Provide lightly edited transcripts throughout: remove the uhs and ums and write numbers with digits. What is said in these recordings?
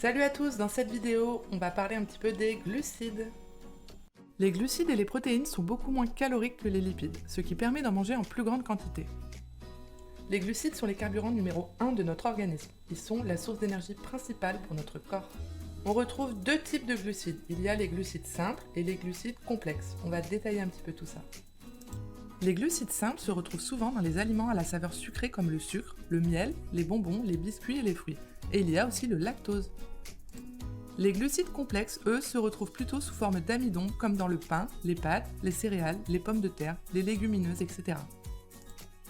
Salut à tous, dans cette vidéo, on va parler un petit peu des glucides. Les glucides et les protéines sont beaucoup moins caloriques que les lipides, ce qui permet d'en manger en plus grande quantité. Les glucides sont les carburants numéro 1 de notre organisme. Ils sont la source d'énergie principale pour notre corps. On retrouve deux types de glucides. Il y a les glucides simples et les glucides complexes. On va détailler un petit peu tout ça. Les glucides simples se retrouvent souvent dans les aliments à la saveur sucrée comme le sucre, le miel, les bonbons, les biscuits et les fruits. Et il y a aussi le lactose. Les glucides complexes, eux, se retrouvent plutôt sous forme d'amidon, comme dans le pain, les pâtes, les céréales, les pommes de terre, les légumineuses, etc.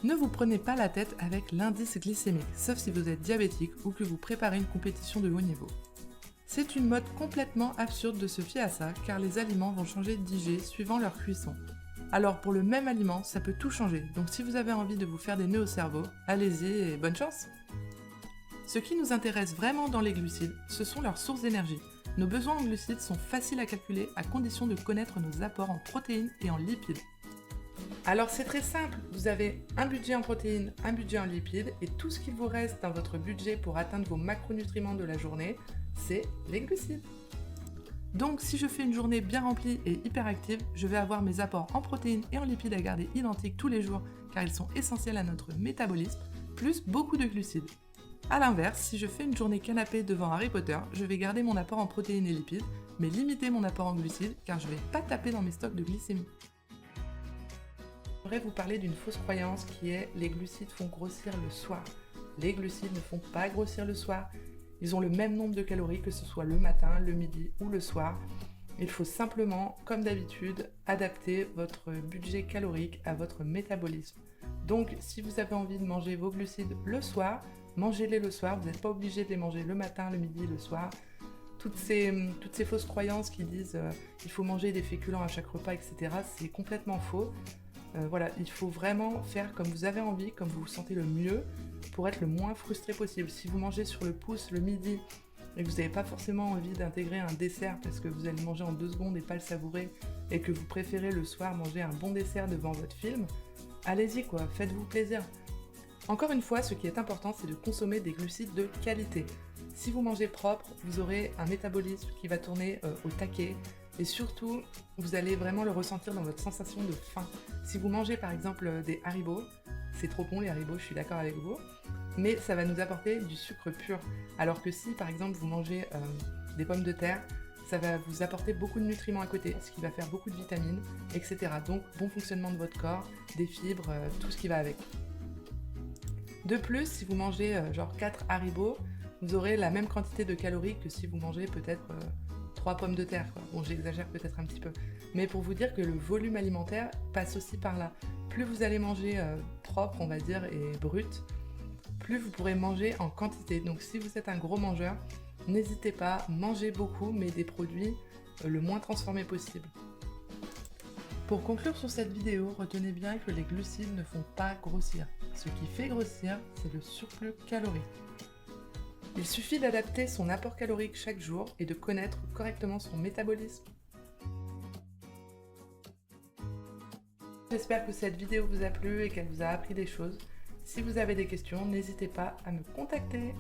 Ne vous prenez pas la tête avec l'indice glycémique, sauf si vous êtes diabétique ou que vous préparez une compétition de haut niveau. C'est une mode complètement absurde de se fier à ça, car les aliments vont changer d'IG suivant leur cuisson. Alors pour le même aliment, ça peut tout changer, donc si vous avez envie de vous faire des nœuds au cerveau, allez-y et bonne chance! Ce qui nous intéresse vraiment dans les glucides, ce sont leurs sources d'énergie. Nos besoins en glucides sont faciles à calculer à condition de connaître nos apports en protéines et en lipides. Alors c'est très simple, vous avez un budget en protéines, un budget en lipides, et tout ce qu'il vous reste dans votre budget pour atteindre vos macronutriments de la journée, c'est les glucides. Donc si je fais une journée bien remplie et hyperactive, je vais avoir mes apports en protéines et en lipides à garder identiques tous les jours, car ils sont essentiels à notre métabolisme, plus beaucoup de glucides. A l'inverse, si je fais une journée canapé devant Harry Potter, je vais garder mon apport en protéines et lipides, mais limiter mon apport en glucides, car je vais pas taper dans mes stocks de glycémie. Je voudrais vous parler d'une fausse croyance qui est les glucides font grossir le soir. Les glucides ne font pas grossir le soir. Ils ont le même nombre de calories que ce soit le matin, le midi ou le soir. Il faut simplement, comme d'habitude, adapter votre budget calorique à votre métabolisme. Donc, si vous avez envie de manger vos glucides le soir, mangez-les le soir. Vous n'êtes pas obligé de les manger le matin, le midi, le soir. Toutes ces fausses croyances qui disent il faut manger des féculents à chaque repas, etc., c'est complètement faux. Voilà, il faut vraiment faire comme vous avez envie, comme vous vous sentez le mieux, pour être le moins frustré possible. Si vous mangez sur le pouce le midi et que vous n'avez pas forcément envie d'intégrer un dessert parce que vous allez manger en 2 secondes et pas le savourer, et que vous préférez le soir manger un bon dessert devant votre film, allez-y quoi, faites-vous plaisir. Encore une fois, ce qui est important, c'est de consommer des glucides de qualité. Si vous mangez propre, vous aurez un métabolisme qui va tourner au taquet, et surtout, vous allez vraiment le ressentir dans votre sensation de faim. Si vous mangez par exemple des Haribo, c'est trop bon les Haribo, je suis d'accord avec vous, mais ça va nous apporter du sucre pur. Alors que si par exemple vous mangez des pommes de terre, ça va vous apporter beaucoup de nutriments à côté, ce qui va faire beaucoup de vitamines, etc. Donc bon fonctionnement de votre corps, des fibres, tout ce qui va avec. De plus, si vous mangez genre 4 Haribo, vous aurez la même quantité de calories que si vous mangez peut-être 3 pommes de terre, quoi. Bon, j'exagère peut-être un petit peu. Mais pour vous dire que le volume alimentaire passe aussi par là. Plus vous allez manger propre, on va dire, et brut, plus vous pourrez manger en quantité. Donc si vous êtes un gros mangeur, n'hésitez pas, mangez beaucoup, mais des produits le moins transformés possible. Pour conclure sur cette vidéo, retenez bien que les glucides ne font pas grossir. Ce qui fait grossir, c'est le surplus calorique. Il suffit d'adapter son apport calorique chaque jour et de connaître correctement son métabolisme. J'espère que cette vidéo vous a plu et qu'elle vous a appris des choses. Si vous avez des questions, n'hésitez pas à me contacter.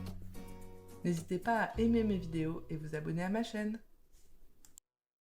N'hésitez pas à aimer mes vidéos et vous abonner à ma chaîne.